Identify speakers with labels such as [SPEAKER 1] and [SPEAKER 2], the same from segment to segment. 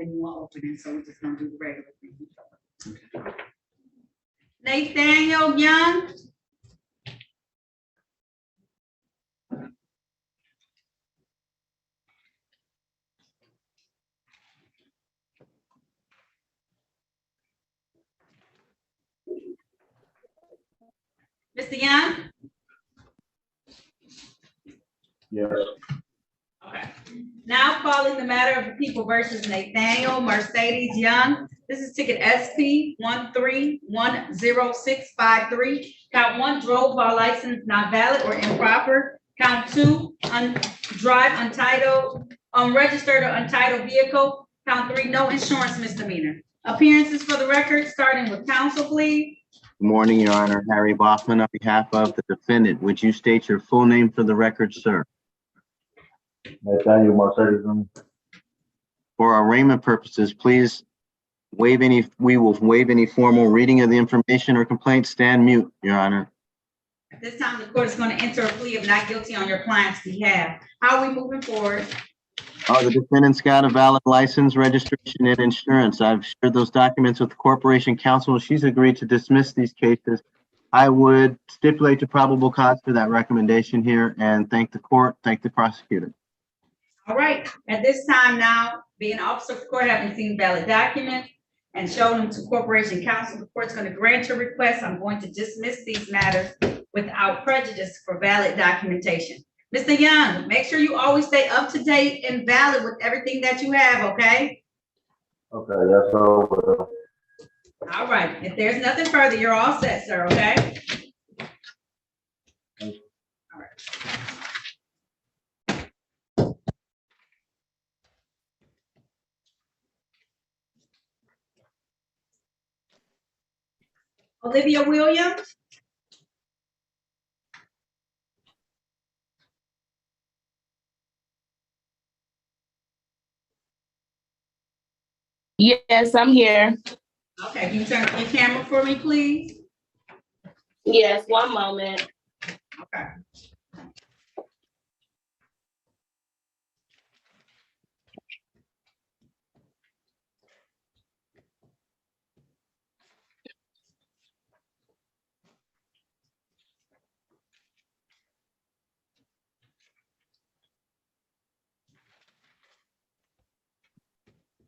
[SPEAKER 1] any more openings, so we're just gonna do the regular thing. Nathaniel Young. Mr. Young?
[SPEAKER 2] Yes.
[SPEAKER 1] Okay. Now calling the matter of the people versus Nathaniel Mercedes Young. This is ticket SP 1310653. Count 1, drove while license not valid or improper. Count 2, drive untitled, unregistered or untitled vehicle. Count 3, no insurance misdemeanor. Appearances for the record, starting with counsel, please.
[SPEAKER 2] Good morning, Your Honor. Harry Bachman on behalf of the defendant. Would you state your full name for the record, sir?
[SPEAKER 3] Nathaniel Mercedes.
[SPEAKER 2] For arraignment purposes, please we will waive any formal reading of the information or complaint. Stand mute, Your Honor.
[SPEAKER 1] At this time, the court is going to enter a plea of not guilty on your client's behalf. How are we moving forward?
[SPEAKER 2] The defendant's got a valid license, registration, and insurance. I've shared those documents with the corporation counsel. She's agreed to dismiss these cases. I would stipulate to probable cause for that recommendation here and thank the court, thank the prosecutor.
[SPEAKER 1] All right, at this time now, being officer of the court, having seen valid documents and shown them to corporation counsel, the court's going to grant your request. I'm going to dismiss these matters without prejudice for valid documentation. Mr. Young, make sure you always stay up to date and valid with everything that you have, okay?
[SPEAKER 3] Okay, yes, sir.
[SPEAKER 1] All right, if there's nothing further, you're all set, sir, okay? All right. Olivia Williams?
[SPEAKER 4] Yes, I'm here.
[SPEAKER 1] Okay, can you turn on your camera for me, please?
[SPEAKER 4] Yes, one moment.
[SPEAKER 1] Okay.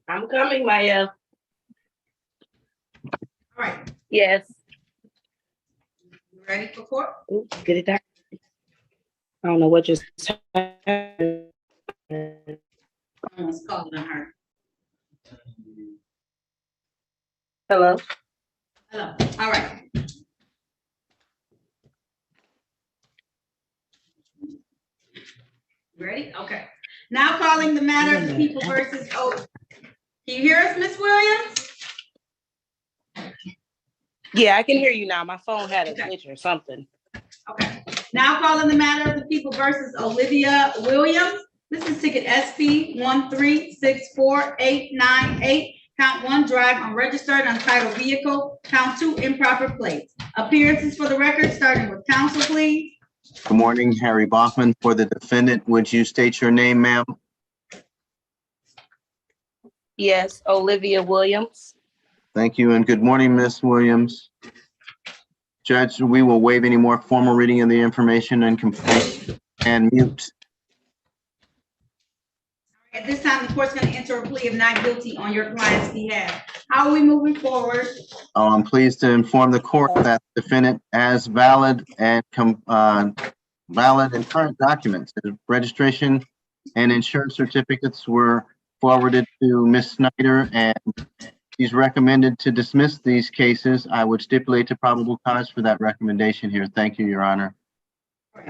[SPEAKER 4] I'm coming, Maya.
[SPEAKER 1] All right,
[SPEAKER 4] Yes.
[SPEAKER 1] you ready for court?
[SPEAKER 4] Ooh, get it down. I don't know what just happened.
[SPEAKER 1] Someone's calling her.
[SPEAKER 4] Hello?
[SPEAKER 1] Hello, all right. Ready? Okay. Now calling the matter of the people versus, can you hear us, Ms. Williams?
[SPEAKER 4] Yeah, I can hear you now. My phone had a glitch or something.
[SPEAKER 1] Okay. Now calling the matter of the people versus Olivia Williams. This is ticket SP 1364898. Count 1, drive unregistered untitled vehicle. Count 2, improper plates. Appearances for the record, starting with counsel, please.
[SPEAKER 2] Good morning, Harry Bachman. For the defendant, would you state your name, ma'am?
[SPEAKER 4] Yes, Olivia Williams.
[SPEAKER 2] Thank you, and good morning, Ms. Williams. Judge, we will waive any more formal reading of the information and complaint and mute.
[SPEAKER 1] At this time, the court's going to enter a plea of not guilty on your client's behalf. How are we moving forward?
[SPEAKER 2] I'm pleased to inform the court that the defendant has valid and current documents. His registration and insurance certificates were forwarded to Ms. Snyder, and he's recommended to dismiss these cases. I would stipulate to probable cause for that recommendation here. Thank you, Your Honor.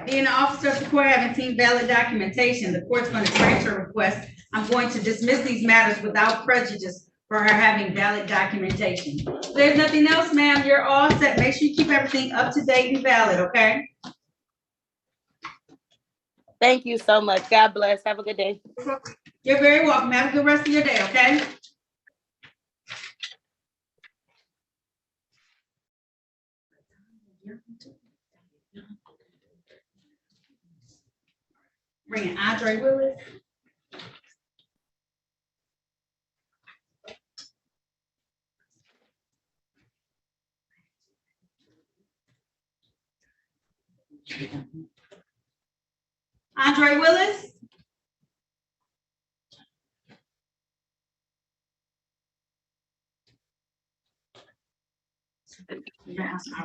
[SPEAKER 1] Being an officer of the court, having seen valid documentation, the court's going to grant your request. I'm going to dismiss these matters without prejudice for her having valid documentation. If there's nothing else, ma'am, you're all set. Make sure you keep everything up to date and valid, okay?
[SPEAKER 4] Thank you so much. God bless. Have a good day.
[SPEAKER 1] You're very welcome. Have a good rest of your day, okay? Bringing Andre Willis. Andre Willis?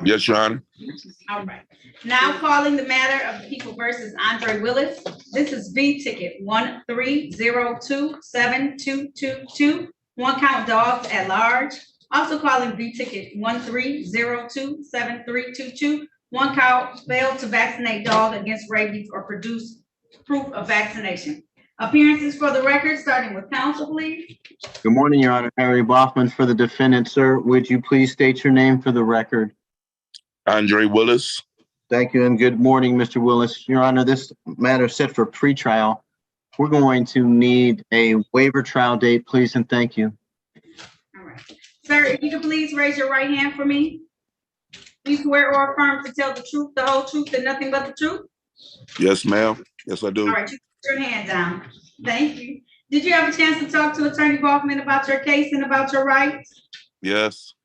[SPEAKER 5] Yes, Your Honor.
[SPEAKER 1] All right. Now calling the matter of the people versus Andre Willis. This is V ticket 1302722. One count dogs at large. Also calling V ticket 130272322. One count failed to vaccinate dog against rabies or produce proof of vaccination. Appearances for the record, starting with counsel, please.
[SPEAKER 2] Good morning, Your Honor. Harry Boffman for the defendant. Sir, would you please state your name for the record?
[SPEAKER 5] Andre Willis.
[SPEAKER 2] Thank you, and good morning, Mr. Willis. Your Honor, this matter is set for pretrial. We're going to need a waiver trial date, please, and thank you.
[SPEAKER 1] All right. Sir, if you could please raise your right hand for me. Please swear or affirm to tell the truth, the whole truth, and nothing but the truth.
[SPEAKER 5] Yes, ma'am. Yes, I do.
[SPEAKER 1] All right, you put your hand down. Thank you. Did you have a chance to talk to Attorney Boffman about your case and about your rights?
[SPEAKER 5] Yes.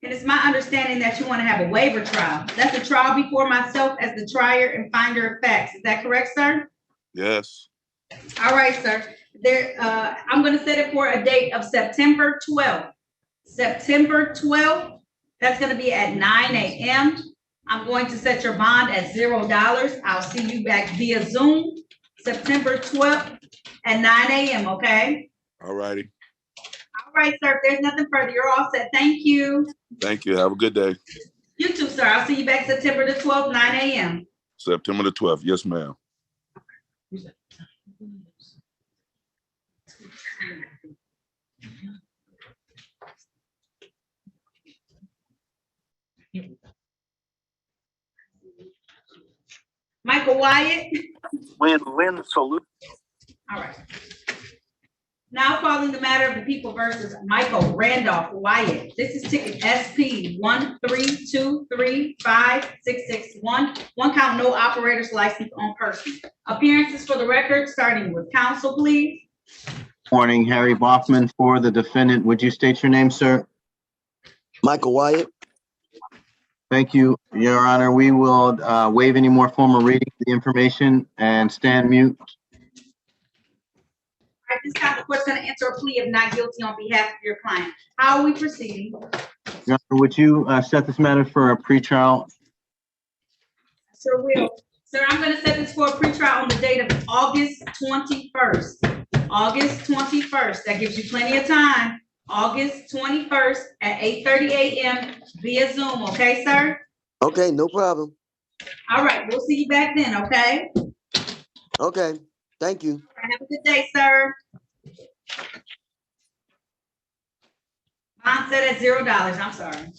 [SPEAKER 1] And it's my understanding that you want to have a waiver trial. That's a trial before myself as the trier and finder of facts. Is that correct, sir?
[SPEAKER 5] Yes.
[SPEAKER 1] All right, sir. I'm going to set it for a date of September 12th. September 12th, that's going to be at 9 a.m. I'm going to set your bond at $0. I'll see you back via Zoom, September 12th at 9 a.m., okay?
[SPEAKER 5] All righty.
[SPEAKER 1] All right, sir. If there's nothing further, you're all set. Thank you.
[SPEAKER 5] Thank you. Have a good day.
[SPEAKER 1] You too, sir. I'll see you back September the 12th, 9 a.m.
[SPEAKER 5] September the 12th. Yes, ma'am.
[SPEAKER 1] Michael Wyatt.
[SPEAKER 6] Win-win solution.
[SPEAKER 1] All right. Now calling the matter of the people versus Michael Randolph Wyatt. This is ticket SP 1323561. One count, no operator's license on person. Appearances for the record, starting with counsel, please.
[SPEAKER 2] Morning, Harry Boffman for the defendant. Would you state your name, sir?
[SPEAKER 6] Michael Wyatt.
[SPEAKER 2] Thank you, Your Honor. We will waive any more formal reading of the information and stand mute.
[SPEAKER 1] At this time, the court's going to enter a plea of not guilty on behalf of your client. How are we proceeding?
[SPEAKER 2] Your Honor, would you set this matter for a pretrial?
[SPEAKER 1] Sure will. Sir, I'm going to set this for a pretrial on the date of August 21st. August 21st. That gives you plenty of time. August 21st at 8:30 a.m. via Zoom. Okay, sir?
[SPEAKER 6] Okay, no problem.
[SPEAKER 1] All right. We'll see you back then. Okay?
[SPEAKER 6] Okay, thank you.
[SPEAKER 1] Have a good day, sir. Bond set at $0. I'm sorry.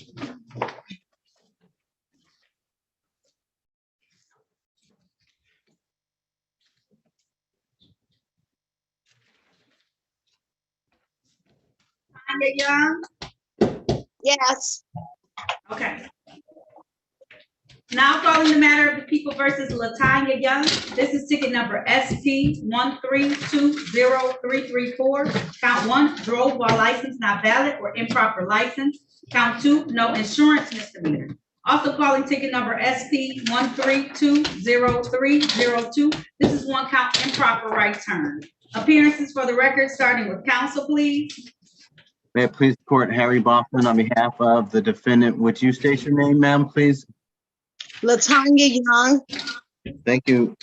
[SPEAKER 1] Tanya Young?
[SPEAKER 7] Yes.
[SPEAKER 1] Okay. Now calling the matter of the people versus Latanya Young. This is ticket number SP 1320334. Count 1, drove while license not valid or improper license. Count 2, no insurance misdemeanor. Also calling ticket number SP 1320302. This is one count improper right turn. Appearances for the record, starting with counsel, please.
[SPEAKER 2] May it please the court, Harry Boffman on behalf of the defendant. Would you state your name, ma'am, please?
[SPEAKER 7] Latanya Young.
[SPEAKER 2] Thank you.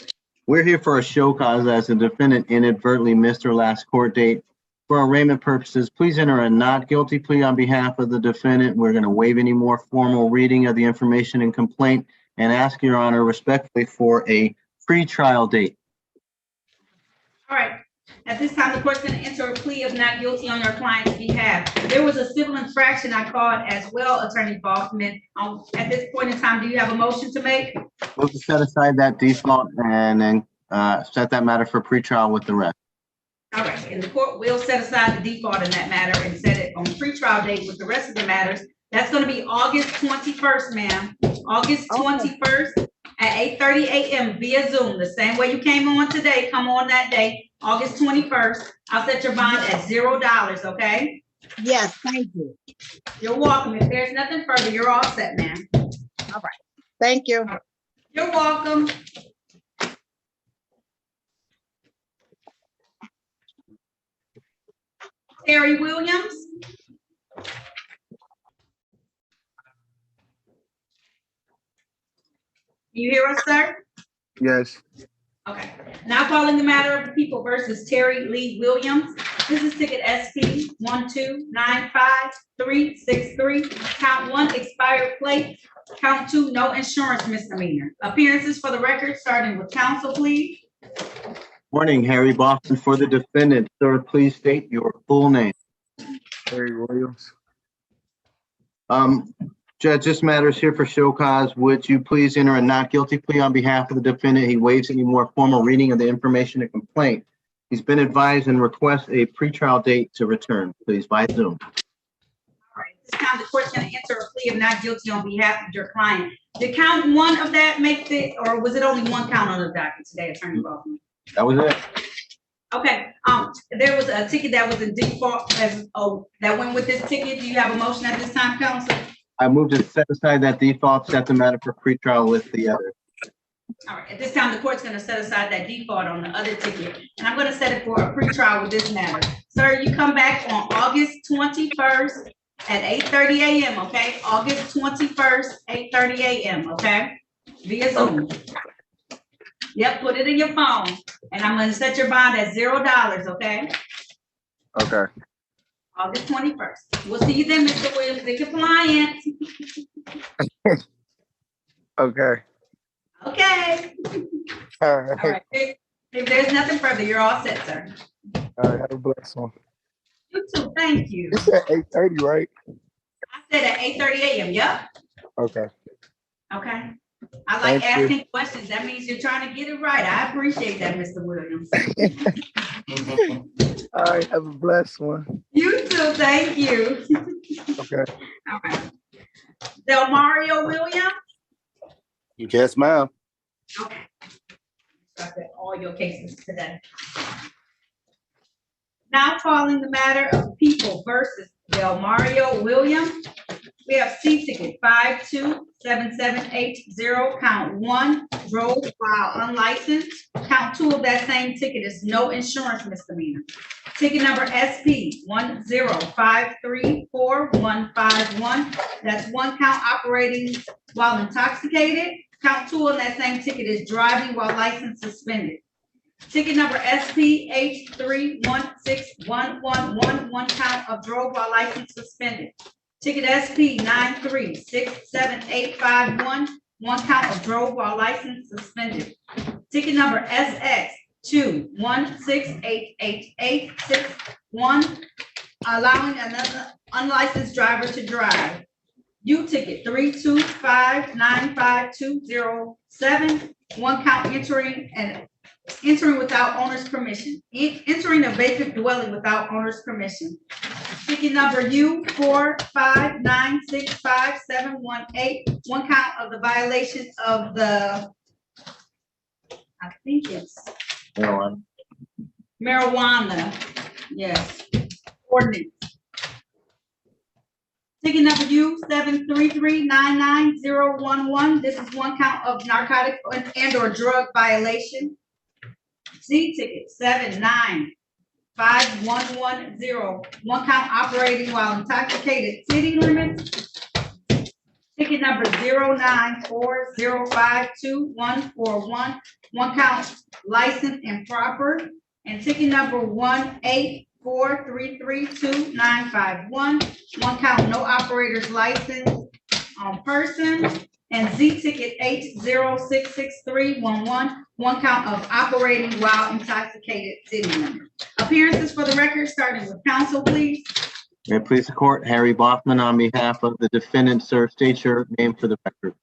[SPEAKER 2] We're here for a show cause as the defendant inadvertently missed her last court date. For arraignment purposes, please enter a not guilty plea on behalf of the defendant. We're going to waive any more formal reading of the information and complaint and ask Your Honor respectfully for a pre-trial date.
[SPEAKER 1] All right. At this time, the court's going to enter a plea of not guilty on your client's behalf. There was a civil infraction I called as well, Attorney Boffman. At this point in time, do you have a motion to make?
[SPEAKER 2] Move to set aside that default and then set that matter for pretrial with the rest.
[SPEAKER 1] All right, and the court will set aside the default in that matter and set it on pretrial date with the rest of the matters. That's going to be August 21st, ma'am. August 21st at 8:30 a.m. via Zoom. The same way you came on today, come on that day. August 21st, I'll set your bond at $0, okay?
[SPEAKER 7] Yes, thank you.
[SPEAKER 1] You're welcome. If there's nothing further, you're all set, ma'am.
[SPEAKER 7] Thank you.
[SPEAKER 1] You're welcome. Terry Williams. Can you hear us, sir?
[SPEAKER 8] Yes.
[SPEAKER 1] Okay. Now calling the matter of the people versus Terry Lee Williams. This is ticket SP 1295363. Count 1, expired plate. Count 2, no insurance misdemeanor. Appearances for the record, starting with counsel, please.
[SPEAKER 2] Morning, Harry Boston for the defendant. Sir, please state your full name.
[SPEAKER 8] Terry Williams.
[SPEAKER 2] Judge, this matter is here for show cause. Would you please enter a not guilty plea on behalf of the defendant? He waives any more formal reading of the information and complaint. He's been advised and requests a pretrial date to return, please, by Zoom.
[SPEAKER 1] All right, this time the court's going to enter a plea of not guilty on behalf of your client. Did count 1 of that make it, or was it only 1 count on the docket today, Attorney Baldwin?
[SPEAKER 2] That was it.
[SPEAKER 1] Okay, there was a ticket that was in default that went with this ticket. Do you have a motion at this time, counsel?
[SPEAKER 2] I move to set aside that default, set the matter for pretrial with the other.
[SPEAKER 1] All right, at this time, the court's gonna set aside that default on the other ticket, and I'm gonna set it for a pretrial with this matter. Sir, you come back on August 21st at 8:30 a.m., okay? August 21st, 8:30 a.m., okay? Via Zoom. Yep, put it in your phone, and I'm gonna set your bond at $0, okay?
[SPEAKER 8] Okay.
[SPEAKER 1] August 21st. We'll see you then, Mr. Williams, in compliance.
[SPEAKER 8] Okay.
[SPEAKER 1] Okay.
[SPEAKER 8] All right.
[SPEAKER 1] All right. If there's nothing further, you're all set, sir.
[SPEAKER 8] All right. Have a blessed one.
[SPEAKER 1] You too. Thank you.
[SPEAKER 8] You said 8:30, right?
[SPEAKER 1] I said at 8:30 a.m. Yep.
[SPEAKER 8] Okay.
[SPEAKER 1] Okay. I like
[SPEAKER 8] Thank you.
[SPEAKER 1] asking questions. That means you're trying to get it right. I appreciate that, Mr. Williams.
[SPEAKER 8] All right. Have a blessed one.
[SPEAKER 1] You too. Thank you.
[SPEAKER 8] Okay.
[SPEAKER 1] All right. Del Mario Williams.
[SPEAKER 5] Yes, ma'am.
[SPEAKER 1] Okay. I said all your cases today. Now calling the matter of People versus Del Mario Williams. We have C ticket 527780, count 1, drove while unlicensed. Count 2 of that same ticket is no insurance misdemeanor. Ticket number SP 105345151. That's 1 count operating while intoxicated. Count 2 on that same ticket is driving while license suspended. Ticket number SP H316111, 1 count of drove while license suspended. Ticket SP 9367851, 1 count of drove while license suspended. Ticket number SX 2168886, allowing another unlicensed driver to drive. U ticket 325952007, 1 count entering without owner's permission, entering a vacant dwelling without owner's permission. Ticket number U4596571, 1 count of the violation of the, I think it's marijuana, yes, ordinance. Ticket number U73399011, this is 1 count of narcotic and or drug violation. C ticket 7951110, 1 count operating while intoxicated, city limits. Ticket number 094052141, 1 count licensed improper. And ticket number 184332951, 1 count no operator's license on person. And Z ticket 8066311, 1 count of operating while intoxicated, city limit. Appearances for the record, starting with counsel, please.
[SPEAKER 2] May it please the court, Harry Baughman on behalf of the defendant, sir, state your name for the record.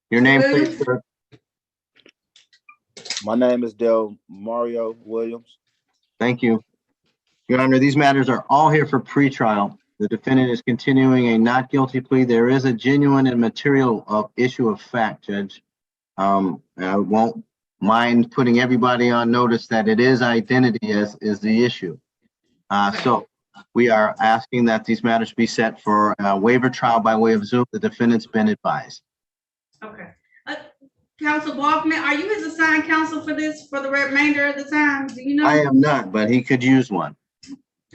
[SPEAKER 2] Your name, please, sir.
[SPEAKER 3] My name is Del Mario Williams.
[SPEAKER 2] Thank you. Your Honor, these matters are all here for pretrial. The defendant is continuing a not guilty plea. There is a genuine and material issue of fact, Judge. I won't mind putting everybody on notice that it is identity is the issue. So We are asking that these matters be set for waiver trial by way of Zoom. The defendant's been advised.
[SPEAKER 1] Okay. Counsel Balkman, are you his assigned counsel for this, for the remainder of the time? Do you know?
[SPEAKER 2] I am not, but he could use one.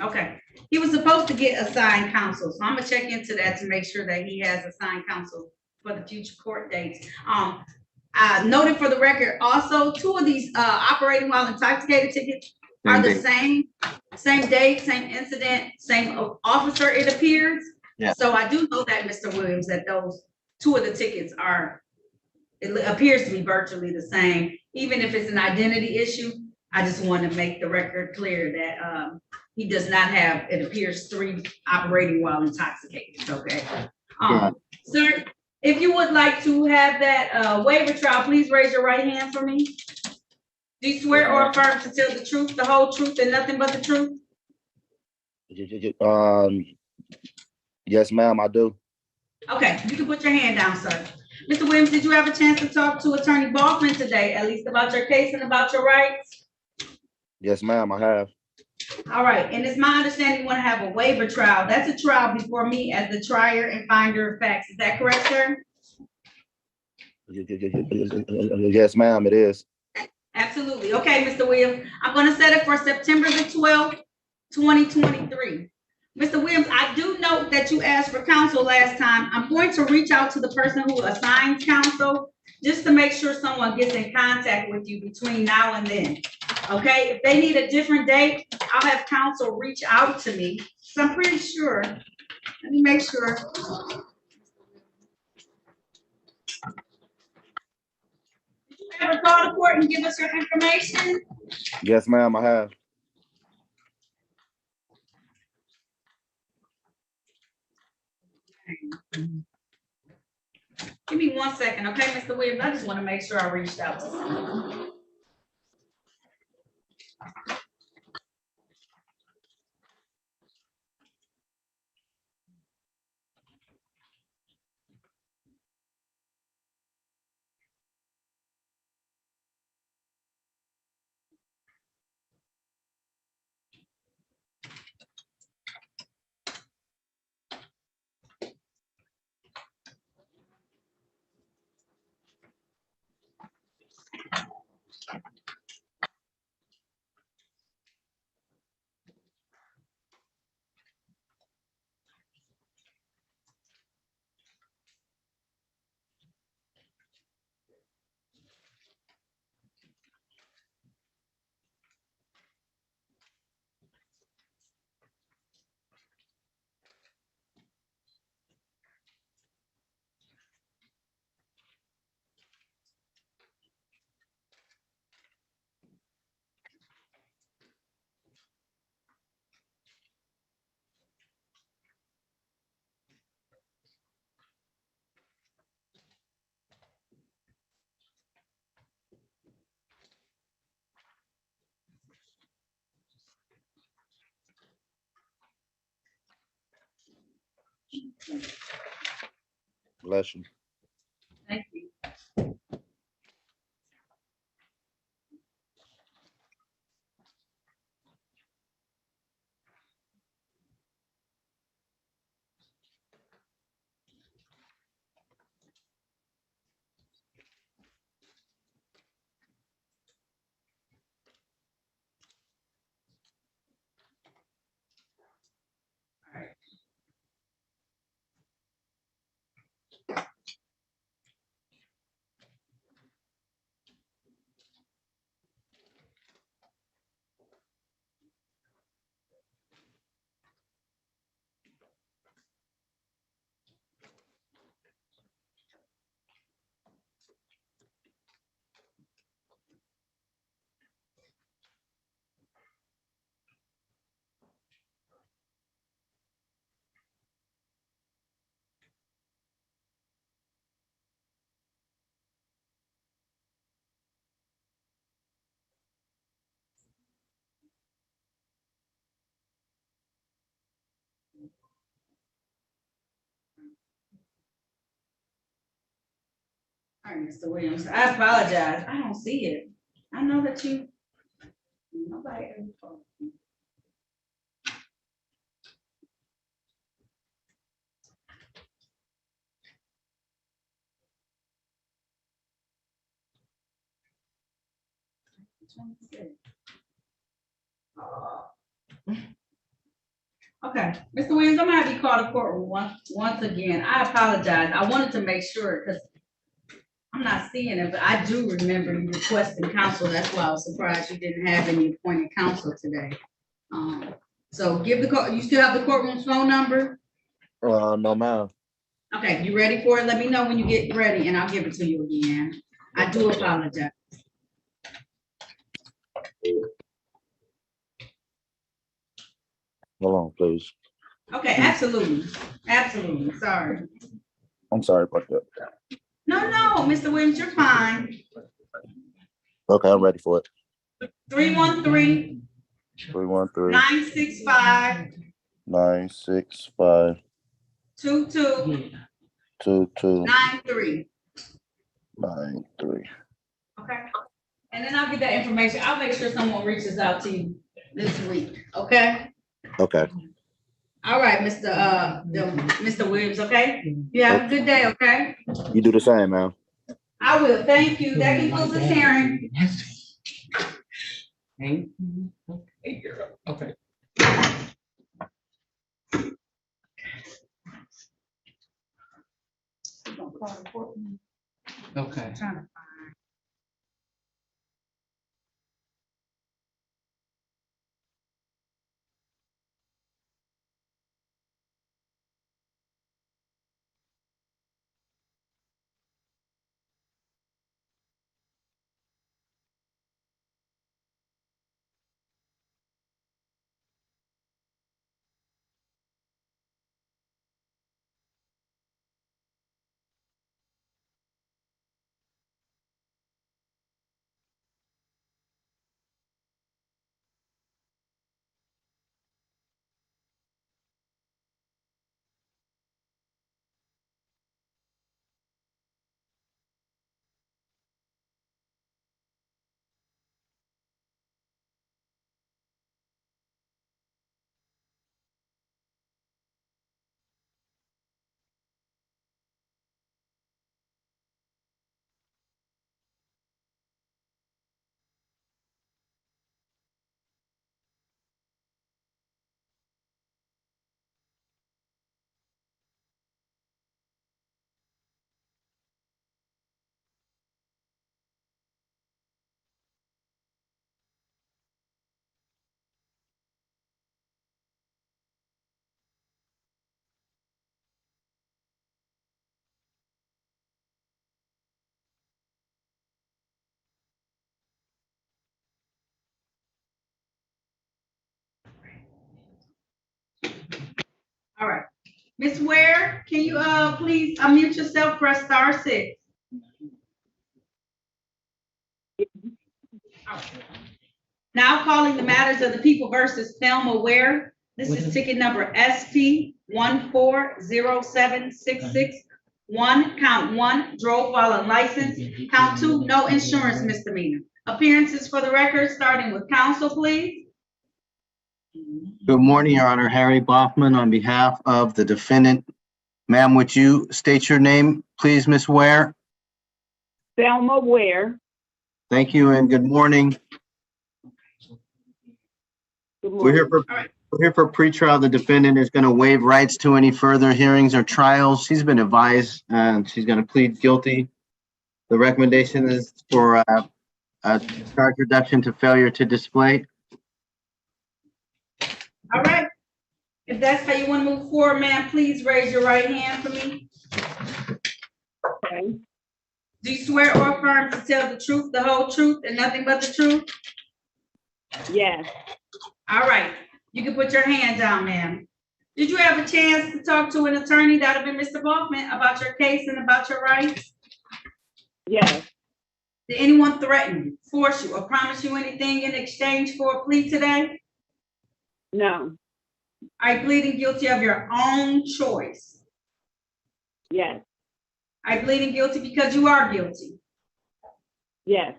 [SPEAKER 1] Okay. He was supposed to get assigned counsel, so I'm gonna check into that to make sure that he has assigned counsel for the future court dates. Noted for the record, also, 2 of these, operating while intoxicated tickets are the same date, same incident, same officer, it appears.
[SPEAKER 2] Yeah.
[SPEAKER 1] So I do know that, Mr. Williams, that those 2 of the tickets are, it appears to be virtually the same, even if it's an identity issue. I just want to make the record clear that, he does not have, it appears, 3 operating while intoxicated, okay?
[SPEAKER 2] Yeah.
[SPEAKER 1] Sir, if you would like to have that, waiver trial, please raise your right hand for me. Do you swear or affirm to tell the truth, the whole truth, and nothing but the truth?
[SPEAKER 3] Yes, ma'am, I do.
[SPEAKER 1] Okay, you can put your hand down, sir. Mr. Williams, did you have a chance to talk to Attorney Balkman today, at least about your case and about your rights?
[SPEAKER 3] Yes, ma'am, I have.
[SPEAKER 1] All right, and it's my understanding you want to have a waiver trial. That's a trial before me as the trier and finder of facts. Is that correct, sir?
[SPEAKER 3] Yes, ma'am, it is.
[SPEAKER 1] Absolutely. Okay, Mr. Williams, I'm going to set it for September the 12th, 2023. Mr. Williams, I do note that you asked for counsel last time. I'm going to reach out to the person who assigns counsel just to make sure someone gets in contact with you between now and then. Okay, if they need a different date, I'll have counsel reach out to me. So I'm pretty sure. Let me make sure. Did you ever call the court and give us your information?
[SPEAKER 3] Yes, ma'am, I have.
[SPEAKER 1] Give me 1 second, okay, Mr. Williams? I just want to make sure I reached out to someone.
[SPEAKER 3] Bless you.
[SPEAKER 1] Thank you. All right, Mr. Williams, I apologize. I don't see it. I know that you, nobody ever told me. Okay, Mr. Williams, I'm gonna have you call the courtroom once again. I apologize. I wanted to make sure, because I'm not seeing it, but I do remember you requesting counsel. That's why I was surprised you didn't have any appointed counsel today. So give the court, you still have the courtroom's phone number?
[SPEAKER 3] No, ma'am.
[SPEAKER 1] Okay, you ready for it? Let me know when you get ready and I'll give it to you again. I do apologize.
[SPEAKER 3] Hold on, please.
[SPEAKER 1] Okay, absolutely, absolutely, sorry.
[SPEAKER 3] I'm sorry about that.
[SPEAKER 1] No, Mr. Williams, you're fine.
[SPEAKER 3] Okay, I'm ready for it.
[SPEAKER 1] 313
[SPEAKER 3] 313
[SPEAKER 1] 965
[SPEAKER 3] 965
[SPEAKER 1] 2293.
[SPEAKER 3] 2293.
[SPEAKER 1] Okay, and then I'll get that information. I'll make sure someone reaches out to you this week, okay?
[SPEAKER 3] Okay.
[SPEAKER 1] All right, Mr. Williams, okay? You have a good day, okay?
[SPEAKER 3] You do the same, ma'am.
[SPEAKER 1] I will, thank you. That concludes this hearing.
[SPEAKER 9] Okay. Okay.
[SPEAKER 1] All right. Ms. Ware, can you please unmute yourself, press *6. Now calling the matters of the people versus Thelma Ware. This is ticket number SP 140766. Count 1, drove while unlicensed. Count 2, no insurance misdemeanor. Appearances for the record, starting with counsel, please.
[SPEAKER 2] Good morning, Your Honor. Harry Boffman on behalf of the defendant. Ma'am, would you state your name, please, Ms. Ware?
[SPEAKER 4] Thelma Ware.
[SPEAKER 2] Thank you and good morning.
[SPEAKER 4] Good
[SPEAKER 2] We're here
[SPEAKER 4] morning.
[SPEAKER 2] for pretrial. The defendant is going to waive rights to any further hearings or trials. She's been advised and she's going to plead guilty. The recommendation is for a charge reduction to failure to display.
[SPEAKER 1] All right. If that's how you want to move forward, ma'am, please raise your right hand for me.
[SPEAKER 4] Okay.
[SPEAKER 1] Do you swear or affirm to tell the truth, the whole truth, and nothing but the truth?
[SPEAKER 4] Yes.
[SPEAKER 1] All right. You can put your hand down, ma'am. Did you have a chance to talk to an attorney, that would be Mr. Boffman, about your case and about your rights?
[SPEAKER 4] Yes.
[SPEAKER 1] Did anyone threaten you, force you, or promise you anything in exchange for a plea today?
[SPEAKER 4] No.
[SPEAKER 1] Are you pleading guilty of your own choice?
[SPEAKER 4] Yes.
[SPEAKER 1] Are you pleading guilty because you are guilty?
[SPEAKER 4] Yes.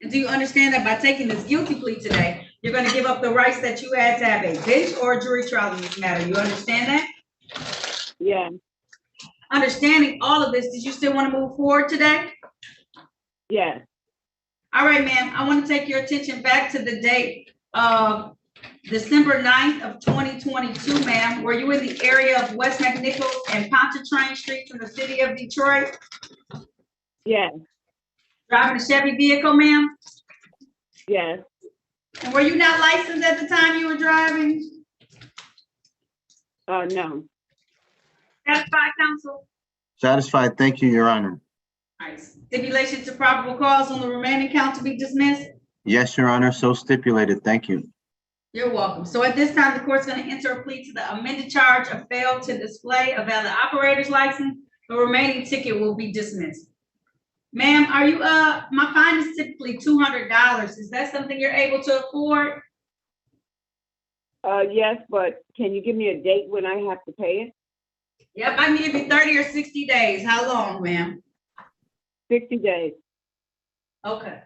[SPEAKER 1] And do you understand that by taking this guilty plea today, you're going to give up the rights that you had to have a bench or a jury trial in this matter? You understand that?
[SPEAKER 4] Yeah.
[SPEAKER 1] Understanding all of this, did you still want to move forward today?
[SPEAKER 4] Yes.
[SPEAKER 1] All right, ma'am, I want to take your attention back to the date of December 9th of 2022, ma'am. Were you in the area of West McNichols and Pontchartrain Streets in the city of Detroit,
[SPEAKER 4] Yes,
[SPEAKER 1] driving a Chevy vehicle, ma'am?
[SPEAKER 4] yes,
[SPEAKER 1] And were you not licensed at the time you were driving?
[SPEAKER 4] no.
[SPEAKER 1] Satisfied, counsel?
[SPEAKER 2] Satisfied. Thank you, Your Honor.
[SPEAKER 1] All right, stipulation to probable cause on the remaining count to be dismissed?
[SPEAKER 2] Yes, Your Honor, so stipulated. Thank you.
[SPEAKER 1] You're welcome. So at this time, the court's going to enter a plea to the amended charge of fail to display a valid operator's license. The remaining ticket will be dismissed. Ma'am, are you, my fine is typically $200. Is that something you're able to afford?
[SPEAKER 4] Yes, but can you give me a date when I have to pay it?
[SPEAKER 1] Yep, I can give you 30 or 60 days. How long, ma'am?
[SPEAKER 4] 60 days.
[SPEAKER 1] Okay,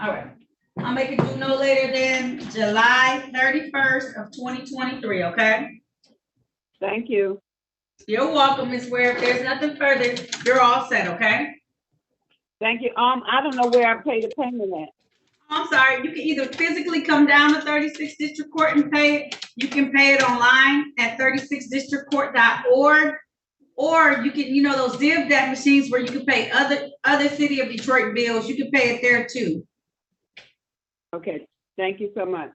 [SPEAKER 1] all right. I'll make it due no later than July 31st of 2023, okay?
[SPEAKER 4] Thank you.
[SPEAKER 1] You're welcome, Ms. Ware. If there's nothing further, you're all set, okay?
[SPEAKER 4] Thank you. I don't know where I pay the payment at.
[SPEAKER 1] I'm sorry, you can either physically come down to 36 District Court and pay it. You can pay it online at 36districtcourt.org. Or you can, those DivDat machines where you can pay other city of Detroit bills, you can pay it there too.
[SPEAKER 4] Okay, thank you so much.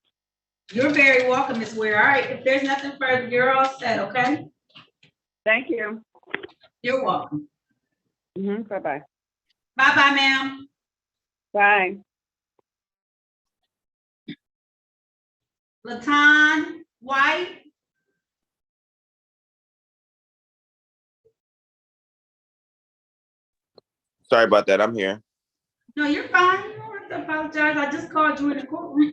[SPEAKER 1] You're very welcome, Ms. Ware. All right, if there's nothing further, you're all set, okay?
[SPEAKER 4] Thank you.
[SPEAKER 1] You're welcome.
[SPEAKER 4] Bye-bye.
[SPEAKER 1] Bye-bye, ma'am.
[SPEAKER 4] Bye.
[SPEAKER 1] Latan White.
[SPEAKER 5] Sorry about that. I'm here.
[SPEAKER 1] No, you're fine. You don't have to apologize. I just called you in the courtroom.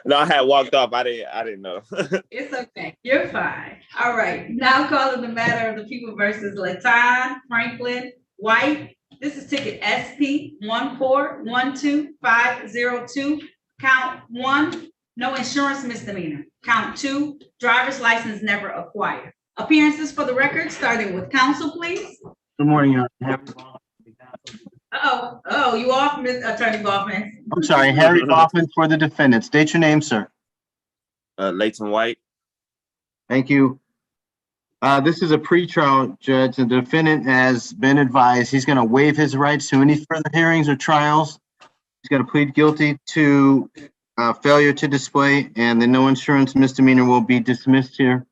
[SPEAKER 5] No, I had walked off. I didn't know.
[SPEAKER 1] It's okay. You're fine. All right. Now calling the matter of the people versus Latan Franklin White. This is ticket SP 1412502. Count 1, no insurance misdemeanor. Count 2, driver's license never acquired. Appearances for the record, starting with counsel, please.
[SPEAKER 2] Good morning, Your Honor.
[SPEAKER 1] Oh, you off, Ms. Attorney Baughman?
[SPEAKER 2] I'm sorry, Harry Hoffman for the defendant. State your name, sir.
[SPEAKER 5] Leighton White.
[SPEAKER 2] Thank you. This is a pretrial, Judge. The defendant has been advised he's going to waive his rights to any further hearings or trials. He's going to plead guilty to failure to display, and the no insurance misdemeanor will be dismissed here.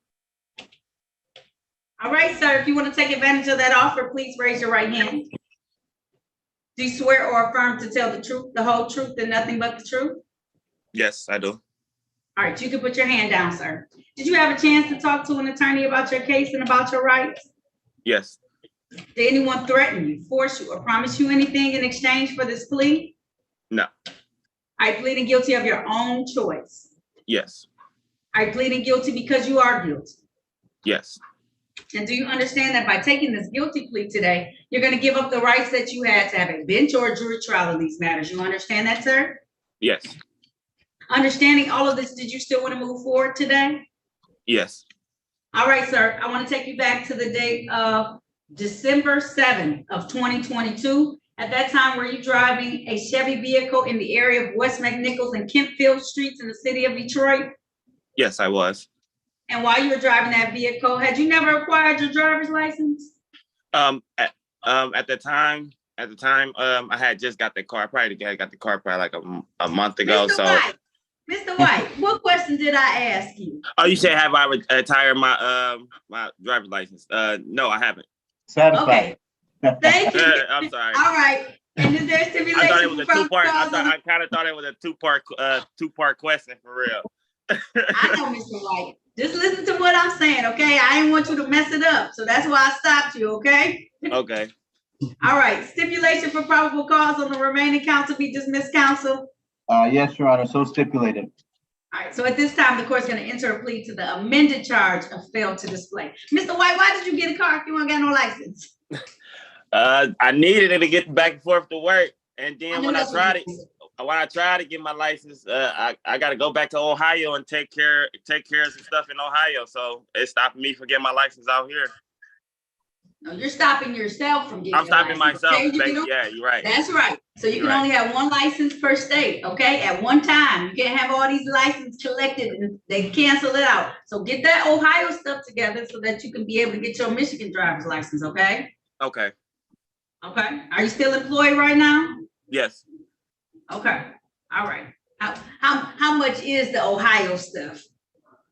[SPEAKER 1] All right, sir, if you want to take advantage of that offer, please raise your right hand. Do you swear or affirm to tell the truth, the whole truth, and nothing but the truth?
[SPEAKER 5] Yes, I do.
[SPEAKER 1] All right, you can put your hand down, sir. Did you have a chance to talk to an attorney about your case and about your rights?
[SPEAKER 5] Yes.
[SPEAKER 1] Did anyone threaten you, force you, or promise you anything in exchange for this plea?
[SPEAKER 5] No.
[SPEAKER 1] Are you pleading guilty of your own choice?
[SPEAKER 5] Yes.
[SPEAKER 1] Are you pleading guilty because you are guilty?
[SPEAKER 5] Yes.
[SPEAKER 1] And do you understand that by taking this guilty plea today, you're going to give up the rights that you had to have a bench or a jury trial in these matters? You understand that, sir?
[SPEAKER 5] Yes.
[SPEAKER 1] Understanding all of this, did you still want to move forward today?
[SPEAKER 5] Yes.
[SPEAKER 1] All right, sir. I want to take you back to the date of December 7th of 2022. At that time, were you driving a Chevy vehicle in the area of West McNichols and Kentfield Streets in the city of Detroit?
[SPEAKER 5] Yes, I was.
[SPEAKER 1] And while you were driving that vehicle, had you never acquired your driver's license?
[SPEAKER 5] At the time, I had just got the car. I got the car probably like a month ago.
[SPEAKER 1] Mr. White, what question did I ask you?
[SPEAKER 5] Oh, you said have I retired my my driver's license? No, I haven't.
[SPEAKER 1] Okay. Thank you.
[SPEAKER 5] I'm sorry.
[SPEAKER 1] All right. And is there stipulation?
[SPEAKER 5] I thought it was a two-part. I
[SPEAKER 1] I
[SPEAKER 5] kind of thought it was a two-part question for real.
[SPEAKER 1] know, Mr. White. Just listen to what I'm saying, okay? I didn't want you to mess it up, so that's why I stopped you, okay?
[SPEAKER 5] Okay.
[SPEAKER 1] All right. Stipulation for probable cause on the remaining count to be dismissed, counsel.
[SPEAKER 2] Yes, Your Honor, so stipulated.
[SPEAKER 1] All right. So at this time, the court's going to enter a plea to the amended charge of fail to display. Mr. White, why did you get a car if you don't got no license?
[SPEAKER 5] I needed it to get back and forth to work, and then when I tried to get my license, I got to go back to Ohio and take care of some stuff in Ohio. So it stopped me from getting my license out here.
[SPEAKER 1] No, you're stopping yourself from getting
[SPEAKER 5] I'm
[SPEAKER 1] your
[SPEAKER 5] stopping
[SPEAKER 1] license,
[SPEAKER 5] myself.
[SPEAKER 1] okay? You don't-
[SPEAKER 5] Yeah, you're right.
[SPEAKER 1] That's right. So you
[SPEAKER 5] You're
[SPEAKER 1] can
[SPEAKER 5] right.
[SPEAKER 1] only have one license per state, okay, at one time. You can't have all these licenses collected and they cancel it out. So get that Ohio stuff together so that you can be able to get your Michigan driver's license, okay?
[SPEAKER 5] Okay.
[SPEAKER 1] Okay. Are you still employed right now?
[SPEAKER 5] Yes.
[SPEAKER 1] Okay. All right. How much is the Ohio stuff?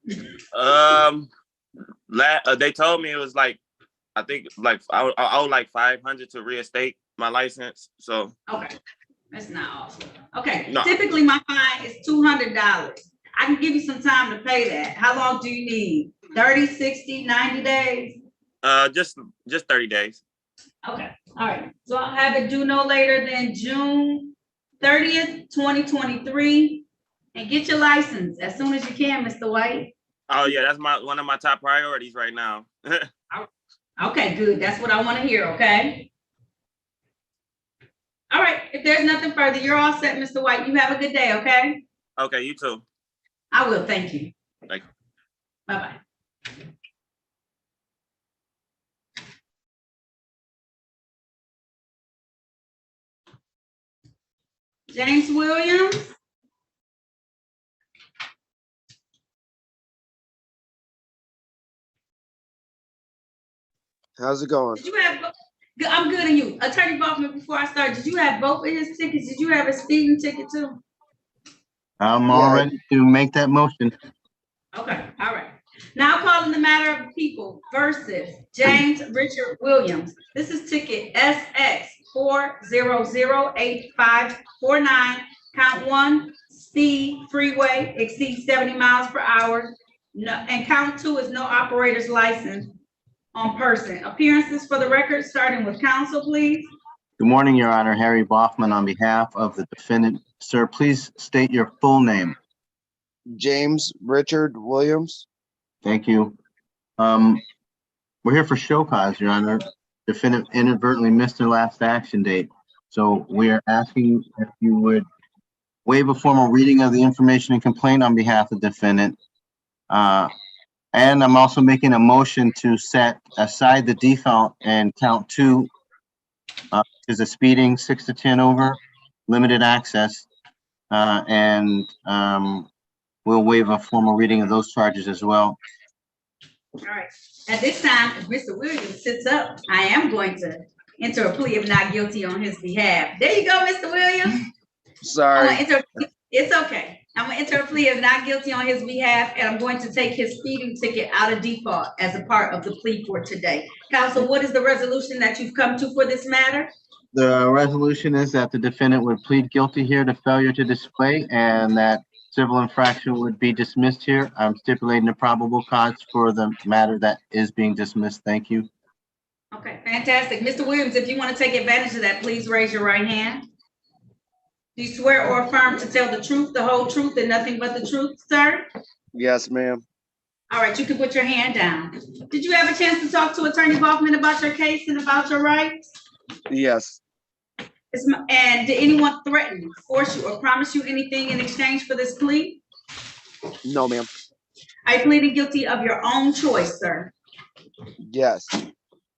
[SPEAKER 5] They told me it was like, I think like I owe like 500 to reinstate my license. So
[SPEAKER 1] Okay. That's not awful. Okay.
[SPEAKER 5] No.
[SPEAKER 1] Typically my fine is $200. I can give you some time to pay that. How long do you need? 30, 60, 90 days?
[SPEAKER 5] just 30 days.
[SPEAKER 1] Okay, all right. So I'll have it due no later than June 30th, 2023. And get your license as soon as you can, Mr. White.
[SPEAKER 5] Oh yeah, that's one of my top priorities right now.
[SPEAKER 1] Okay, good. That's what I want to hear, okay? All right, if there's nothing further, you're all set, Mr. White. You have a good day, okay?
[SPEAKER 5] Okay, you too.
[SPEAKER 1] I will, thank you.
[SPEAKER 5] Thank you.
[SPEAKER 1] Bye-bye. James Williams?
[SPEAKER 6] How's it going?
[SPEAKER 1] Did you have, I'm good, and you? Attorney Baughman, before I start, did you have both of his tickets? Did you have a speeding ticket too?
[SPEAKER 2] I'm all ready to make that motion.
[SPEAKER 1] Okay, all right. Now calling the matter of the people versus James Richard Williams. This is ticket SX 4008549, count 1, speed freeway exceeds 70 miles per hour. No, and count 2 is no operator's license on person. Appearances for the record, starting with counsel, please.
[SPEAKER 2] Good morning, Your Honor. Harry Baughman on behalf of the defendant. Sir, please state your full name.
[SPEAKER 6] James Richard Williams.
[SPEAKER 2] Thank you. We're here for show cause, Your Honor. Defendant inadvertently missed their last action date. So we are asking if you would waive a formal reading of the information and complaint on behalf of the defendant. And I'm also making a motion to set aside the default and count 2 is a speeding 6 to 10 over, limited access, and we'll waive a formal reading of those charges as well.
[SPEAKER 1] All right. At this time, if Mr. Williams sits up, I am going to enter a plea of not guilty on his behalf. There you go, Mr. Williams.
[SPEAKER 6] Sorry.
[SPEAKER 1] It's okay. I'm gonna enter a plea of not guilty on his behalf, and I'm going to take his speeding ticket out of default as a part of the plea for today. Counsel, what is the resolution that you've come to for this matter?
[SPEAKER 2] The resolution is that the defendant would plead guilty here to failure to display and that civil infraction would be dismissed here. I'm stipulating a probable cause for the matter that is being dismissed. Thank you.
[SPEAKER 1] Okay, fantastic. Mr. Williams, if you want to take advantage of that, please raise your right hand. Do you swear or affirm to tell the truth, the whole truth, and nothing but the truth, sir?
[SPEAKER 6] Yes, ma'am.
[SPEAKER 1] All right, you can put your hand down. Did you have a chance to talk to Attorney Baughman about your case and about your rights?
[SPEAKER 6] Yes.
[SPEAKER 1] And did anyone threaten, force you, or promise you anything in exchange for this plea?
[SPEAKER 6] No, ma'am.
[SPEAKER 1] Are you pleading guilty of your own choice, sir?
[SPEAKER 6] Yes.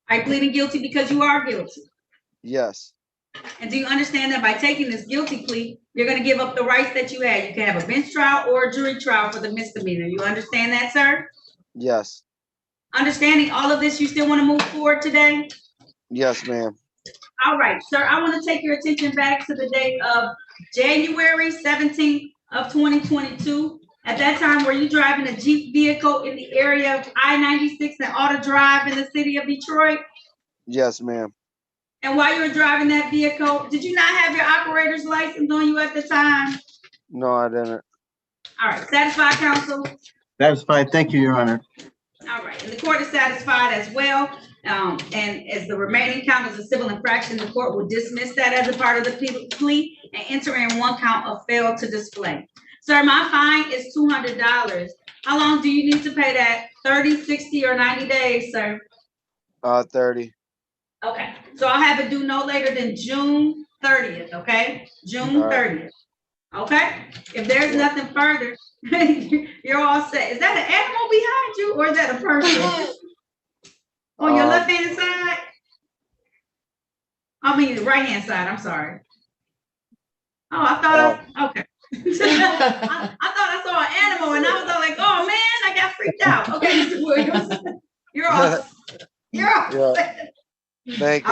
[SPEAKER 1] Are you pleading guilty because you are guilty?
[SPEAKER 6] Yes.
[SPEAKER 1] And do you understand that by taking this guilty plea, you're going to give up the rights that you had? You can have a bench trial or a jury trial for the misdemeanor. You understand that, sir?
[SPEAKER 6] Yes.
[SPEAKER 1] Understanding all of this, you still want to move forward today?
[SPEAKER 6] Yes, ma'am.
[SPEAKER 1] All right, sir, I want to take your attention back to the date of January 17th of 2022. At that time, were you driving a Jeep vehicle in the area of I-96 and Auto Drive in the city of Detroit?
[SPEAKER 6] Yes, ma'am.
[SPEAKER 1] And while you were driving that vehicle, did you not have your operator's license on you at the time?
[SPEAKER 6] No, I didn't.
[SPEAKER 1] All right, satisfied, counsel?
[SPEAKER 2] Satisfied. Thank you, Your Honor.
[SPEAKER 1] All right, and the court is satisfied as well. And as the remaining count is a civil infraction, the court will dismiss that as a part of the plea and enter in one count of fail to display. Sir, my fine is $200. How long do you need to pay that? 30, 60, or 90 days, sir?
[SPEAKER 6] 30.
[SPEAKER 1] Okay, so I'll have it due no later than June 30th, okay? June 30th, okay? If there's nothing further, you're all set. Is that an animal behind you or is that a person? On your left-hand side? I mean, the right-hand side, I'm sorry. Oh, I thought, okay. I thought I saw an animal and I was all like, oh man, I got freaked out. Okay, Mr. Williams, you're awesome. You're awesome.
[SPEAKER 6] Thank you.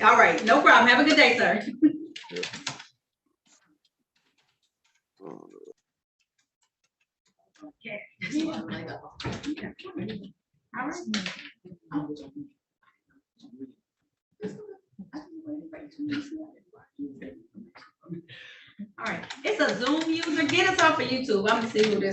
[SPEAKER 1] All right, no problem. Have a good day, sir. Okay. All right. All right, it's a Zoom user. Get us off of YouTube. I'm gonna see who this